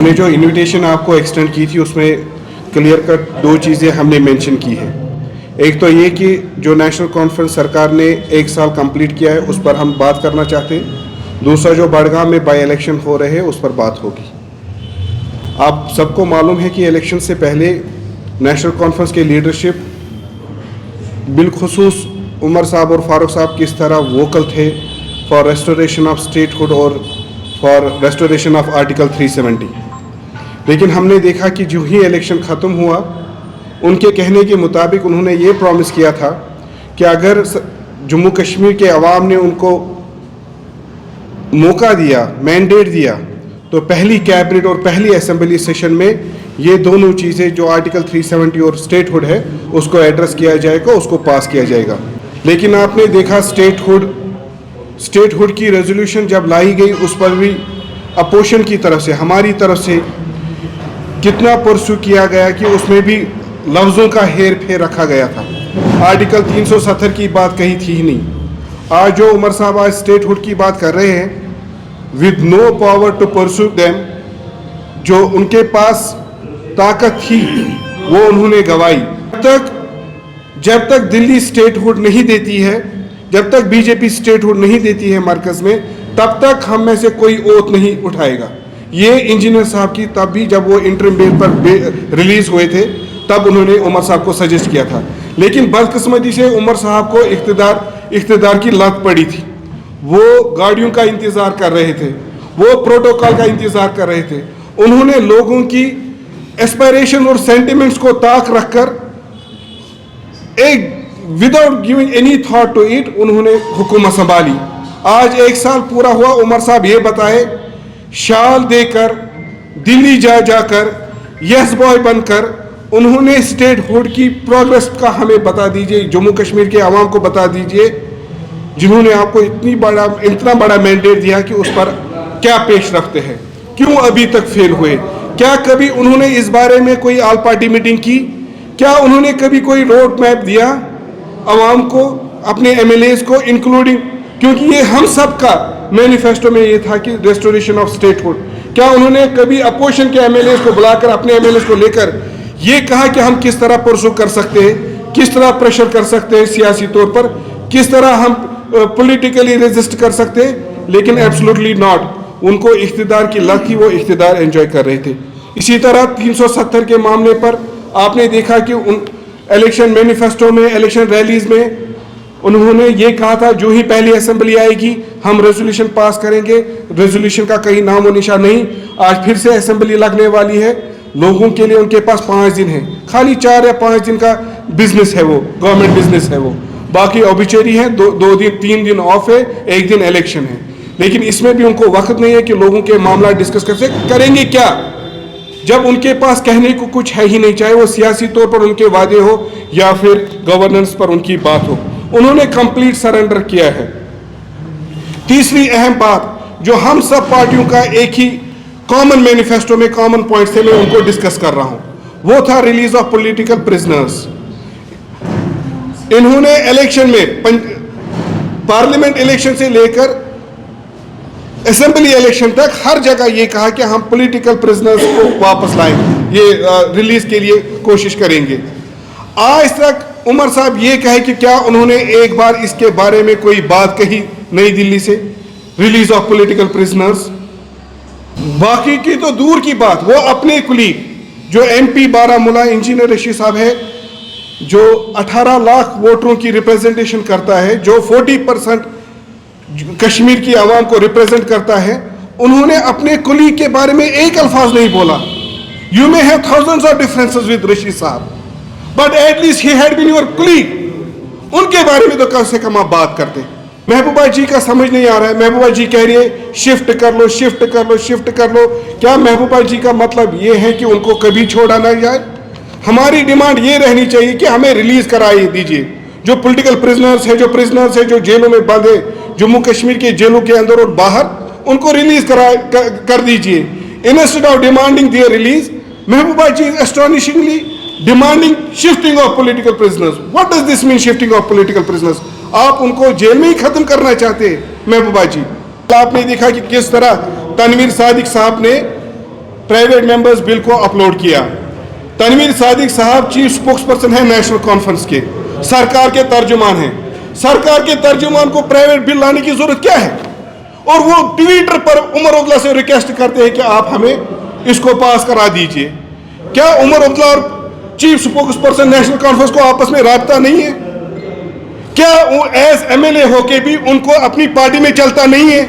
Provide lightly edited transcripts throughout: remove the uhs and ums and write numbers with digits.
हमने जो इनविटेशन आपको एक्सटेंड की थी उसमें क्लियर कट दो चीज़ें हमने मेंशन की है। एक तो ये कि जो नेशनल कॉन्फ्रेंस सरकार ने 1 साल कंप्लीट किया है उस पर हम बात करना चाहते हैं। दूसरा जो बड़गाम में बाई इलेक्शन हो रहे हैं उस पर बात होगी। आप सबको मालूम है कि इलेक्शन से पहले नेशनल कॉन्फ्रेंस के लीडरशिप बिलखुसूस उमर साहब और फारूक साहब किस तरह वोकल थे फॉर रेस्टोरेशन ऑफ स्टेटहुड और फॉर रेस्टोरेशन ऑफ आर्टिकल 370। लेकिन हमने देखा कि जो ही इलेक्शन ख़त्म हुआ उनके कहने के मुताबिक उन्होंने ये प्रॉमिस किया था कि अगर जम्मू कश्मीर के अवाम ने उनको मौका दिया, मैंडेट दिया, तो पहली कैबिनेट और पहली असेंबली सेशन में ये दोनों चीज़ें जो आर्टिकल 370 और स्टेटहुड है उसको एड्रेस किया जाएगा, उसको पास किया जाएगा। लेकिन आपने देखा स्टेटहुड की रेजोल्यूशन जब लाई गई उस पर भी अपोजिशन की तरफ से, हमारी तरफ से कितना परसू किया गया कि उसमें भी लफ्ज़ों का हेर फेर रखा गया था। आर्टिकल 370 की बात कही थी ही नहीं। आज जो उमर साहब आज स्टेटहुड की बात कर रहे हैं with no power to pursue them, जो उनके पास ताकत थी वो उन्होंने गवाई। जब तक दिल्ली स्टेटहुड नहीं देती है, जब तक बीजेपी स्टेटहुड नहीं देती है मरकज़ में, तब तक हम में से कोई ओथ नहीं उठाएगा। ये इंजीनियर साहब की तब भी जब वो इंटरिम बेल पर रिलीज हुए थे तब उन्होंने उमर साहब को सजेस्ट किया था। लेकिन बदकिस्मती से उमर साहब को इख्तिदार की लत पड़ी थी। वो गाड़ियों का इंतज़ार कर रहे थे, वो प्रोटोकॉल का इंतज़ार कर रहे थे। उन्होंने लोगों की एस्पायरेशन और सेंटिमेंट्स को ताक रखकर एक without giving any thought to it उन्होंने हुकूमत संभाली। आज 1 साल पूरा हुआ, उमर साहब ये बताए शाल देकर दिल्ली जाकर यस बॉय बनकर उन्होंने स्टेटहुड की प्रोग्रेस का हमें बता दीजिए, जम्मू कश्मीर के आवाम को बता दीजिए, जिन्होंने आपको इतना बड़ा मैंडेट दिया कि उस पर क्या पेश रखते हैं, क्यों अभी तक फेल हुए। क्या कभी उन्होंने इस बारे में कोई ऑल पार्टी मीटिंग की? क्या उन्होंने कभी कोई रोड मैप दिया आवाम को, अपने एमएलएज को इंक्लूडिंग, क्योंकि ये हम सब का मैनिफेस्टो में ये था कि रेस्टोरेशन ऑफ स्टेटहुड। क्या उन्होंने कभी अपोजिशन के एमएलएज को बुलाकर, अपने एमएलएज को लेकर ये कहा कि हम किस तरह परसू कर सकते हैं, किस तरह प्रेशर कर सकते हैं सियासी तौर पर, किस तरह हम पॉलिटिकली रेजिस्ट कर सकते हैं? लेकिन एब्सोल्युटली नॉट। उनको इख्तिदार की लत थी, वो इख्तिदार एंजॉय कर रहे थे। इसी तरह 370 के मामले पर आपने देखा कि उन इलेक्शन मैनिफेस्टो में, इलेक्शन रैलीज में उन्होंने ये कहा था जो ही पहली असेंबली आएगी हम रेजोल्यूशन पास करेंगे। रेजोल्यूशन का कहीं नाम और निशान नहीं। आज फिर से असेंबली लगने वाली है। लोगों के लिए उनके पास 5 दिन है, खाली 4 या 5 दिन का बिजनेस है, वो गवर्नमेंट बिजनेस है, वो बाकी ऑबिचरी है। 2 दिन 3 दिन ऑफ है, 1 दिन इलेक्शन है। लेकिन इसमें भी उनको वक्त नहीं है कि लोगों के मामला डिस्कस करेंगे क्या, जब उनके पास कहने को कुछ है ही नहीं, चाहे वो सियासी तौर पर उनके वादे हो या फिर गवर्नेंस पर उनकी बात हो। उन्होंने कंप्लीट सरेंडर किया है। तीसरी अहम बात जो हम सब पार्टियों का एक ही कॉमन मैनिफेस्टो में कॉमन पॉइंट्स थे, मैं उनको डिस्कस कर रहा हूं, वो था रिलीज ऑफ पॉलिटिकल प्रिजनर्स। इन्होंने इलेक्शन में पार्लियामेंट इलेक्शन से लेकर असेंबली इलेक्शन तक हर जगह ये कहा कि हम पॉलिटिकल प्रिजनर्स को वापस लाएंगे, ये रिलीज के लिए कोशिश करेंगे। आज तक उमर साहब ये कहे कि क्या उन्होंने एक बार इसके बारे में कोई बात कही नई दिल्ली से, रिलीज ऑफ पॉलिटिकल प्रिजनर्स? बाकी की तो दूर की बात, वो अपने कुलीग जो एमपी बारामूला इंजीनियर रशीद साहब है, जो 18 लाख वोटरों की रिप्रेजेंटेशन करता है, जो 40% कश्मीर की आवाम को रिप्रेजेंट करता है, उन्होंने अपने कुलीग के बारे में एक अल्फाज नहीं बोला। You may have thousands of differences with Rashid साहब, but at least he had been your colleague. उनके बारे में तो कम से कम आप बात करते। महबूबा जी का समझ नहीं आ रहा है। महबूबा जी कह रही है शिफ्ट कर लो, शिफ्ट कर लो, शिफ्ट कर लो। क्या महबूबा जी का मतलब ये है कि उनको कभी छोड़ा ना जाए? हमारी डिमांड ये रहनी चाहिए कि हमें रिलीज कराई दीजिए। जो पॉलिटिकल प्रिजनर्स है, जो जेलों में बंद है, जम्मू कश्मीर के जेलों के अंदर और बाहर, उनको रिलीज कर दीजिए। Instead of demanding their release, Mehbooba ji astonishingly demanding shifting of political prisoners. What does this mean, shifting of political prisoners? आप उनको जेल में ही खत्म करना चाहते हैं महबूबा जी। आपने देखा कि किस तरह तनवीर सादिक साहब ने प्राइवेट मेंबर्स बिल को अपलोड किया। तनवीर सादिक साहब चीफ स्पोक्स पर्सन है नेशनल कॉन्फ्रेंस के, सरकार के तर्जुमान हैं। सरकार के तर्जुमान को प्राइवेट बिल लाने की जरूरत क्या है? और वो ट्विटर पर उमर अब्दुल्ला से रिक्वेस्ट करते हैं कि आप हमें इसको पास करा दीजिए। क्या उमर अब्दुल्ला और chief spokes person national conference को आपस में राब्ता नहीं है? क्या वो एज एमएलए होके भी उनको अपनी पार्टी में चलता नहीं है?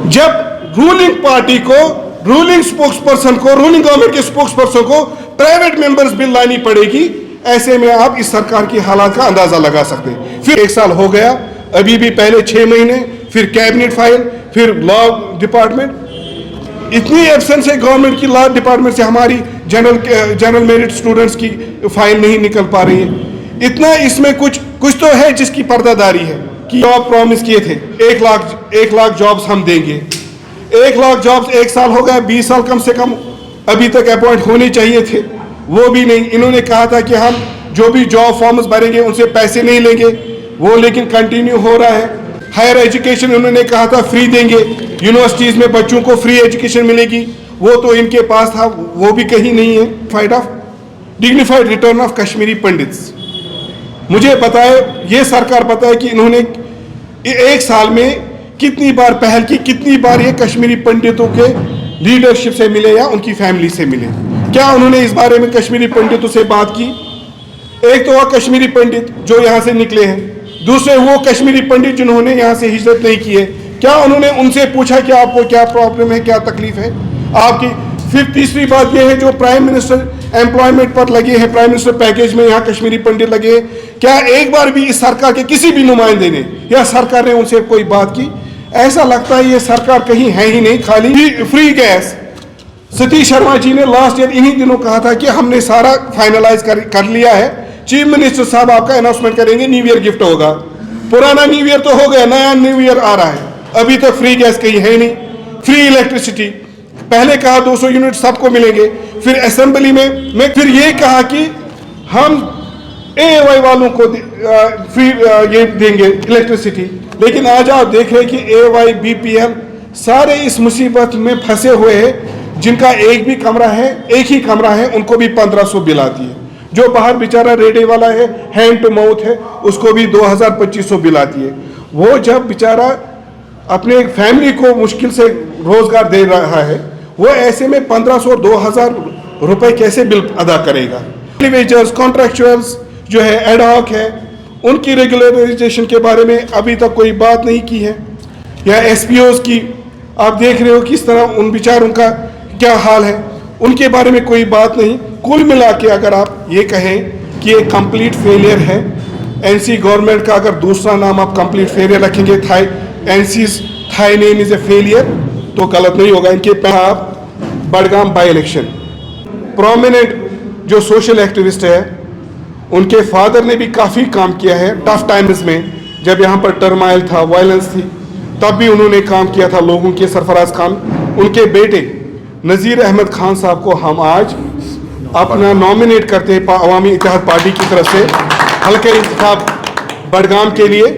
जब रूलिंग पार्टी को, रूलिंग स्पोक्स पर्सन को, रूलिंग गवर्नमेंट के स्पोक्स पर्सन को प्राइवेट मेंबर्स बिल लानी पड़ेगी, ऐसे में आप इस सरकार की हालात का अंदाजा लगा सकते हैं। फिर 1 साल हो गया, अभी भी पहले 6 महीने, फिर कैबिनेट फाइल, फिर लॉ डिपार्टमेंट। इतनी एब्सेंस है गवर्नमेंट की लॉ डिपार्टमेंट से, हमारी जनरल मेरिट स्टूडेंट्स की फाइल नहीं निकल पा रही है। इतना इसमें कुछ तो है जिसकी पर्दादारी है कि जॉब प्रॉमिस किए थे, 1 लाख जॉब्स हम देंगे। 1 लाख जॉब्स 1 साल हो गया, 20 साल कम से कम अभी तक अपॉइंट होने चाहिए थे, वो भी नहीं। इन्होंने कहा था कि हम जो भी जॉब फॉर्म्स भरेंगे उनसे पैसे नहीं लेंगे, वो लेकिन कंटिन्यू हो रहा है। हायर एजुकेशन उन्होंने कहा था फ्री देंगे, यूनिवर्सिटीज में बच्चों को फ्री एजुकेशन मिलेगी, वो तो इनके पास था, वो भी कहीं नहीं है। Dignified return of Kashmiri pandits, मुझे पता है, ये सरकार पता है कि इन्होंने 1 साल में कितनी बार पहल की, कितनी बार ये कश्मीरी पंडितों के लीडरशिप से मिले या उनकी फैमिली से मिले। क्या उन्होंने इस बारे में कश्मीरी पंडितों से बात की? एक तो वह कश्मीरी पंडित जो यहाँ से निकले हैं, दूसरे वो कश्मीरी पंडित जिन्होंने यहाँ से हिजरत नहीं की है, क्या उन्होंने उनसे पूछा कि आपको क्या प्रॉब्लम है, क्या तकलीफ है आपकी? फिर तीसरी बात यह है, जो प्राइम मिनिस्टर एम्प्लॉयमेंट पर लगे हैं, प्राइम मिनिस्टर पैकेज में यहाँ कश्मीरी पंडित लगे हैं, क्या एक बार भी इस सरकार के किसी भी नुमाइंदे ने या सरकार ने उनसे कोई बात की? ऐसा लगता है ये सरकार कहीं है ही नहीं, खाली फ्री गैस। सतीश शर्मा जी ने लास्ट ईयर इन्हीं दिनों कहा था कि हमने सारा फाइनलाइज कर लिया है, चीफ मिनिस्टर साहब आपका अनाउंसमेंट करेंगे, न्यू ईयर गिफ्ट होगा। पुराना न्यू ईयर तो हो गया, नया न्यू ईयर आ रहा है, अभी तक फ्री गैस कहीं है नहीं। फ्री इलेक्ट्रिसिटी पहले कहा 200 यूनिट सबको मिलेंगे, फिर असेंबली में फिर ये कहा कि हम AY वालों को फ्री ये देंगे इलेक्ट्रिसिटी, लेकिन आज आप देख रहे हैं कि AY BPL सारे इस मुसीबत में फंसे हुए हैं। जिनका एक ही कमरा है उनको भी 1500 बिल आती है, जो बाहर बेचारा रेडे वाला है, हैंड टू माउथ है, उसको भी 2000-2500 बिल आती है। वो जब बेचारा अपने फैमिली को मुश्किल से रोजगार दे रहा है, वो ऐसे में 1500 और 2000 रुपए कैसे बिल अदा करेगा? वेजर्स, कॉन्ट्रैक्चुअल्स जो है, एडहॉक है, उनकी रेगुलराइजेशन के बारे में अभी तक कोई बात नहीं की है। या SPOs की आप देख रहे हो किस तरह उन बेचारों का क्या हाल है, उनके बारे में कोई बात नहीं। कुल मिला के अगर आप ये कहें कि ये कंप्लीट फेलियर है, NC गवर्नमेंट का अगर दूसरा नाम आप कंप्लीट फेलियर रखेंगे, NC's thy name is a failure, तो गलत नहीं होगा। इनके आप बडगाम बाई इलेक्शन प्रोमिनेंट जो सोशल एक्टिविस्ट है, उनके फादर ने भी काफ़ी काम किया है टफ टाइम्स में, जब यहाँ पर टर्माइल था, वायलेंस थी, तब भी उन्होंने काम किया था लोगों के, सरफराज खान। उनके बेटे नज़ीर अहमद खान साहब को हम आज अपना नॉमिनेट करते हैं अवामी इत्तेहाद पार्टी की तरफ से हल्के इंतखाब बडगाम के लिए।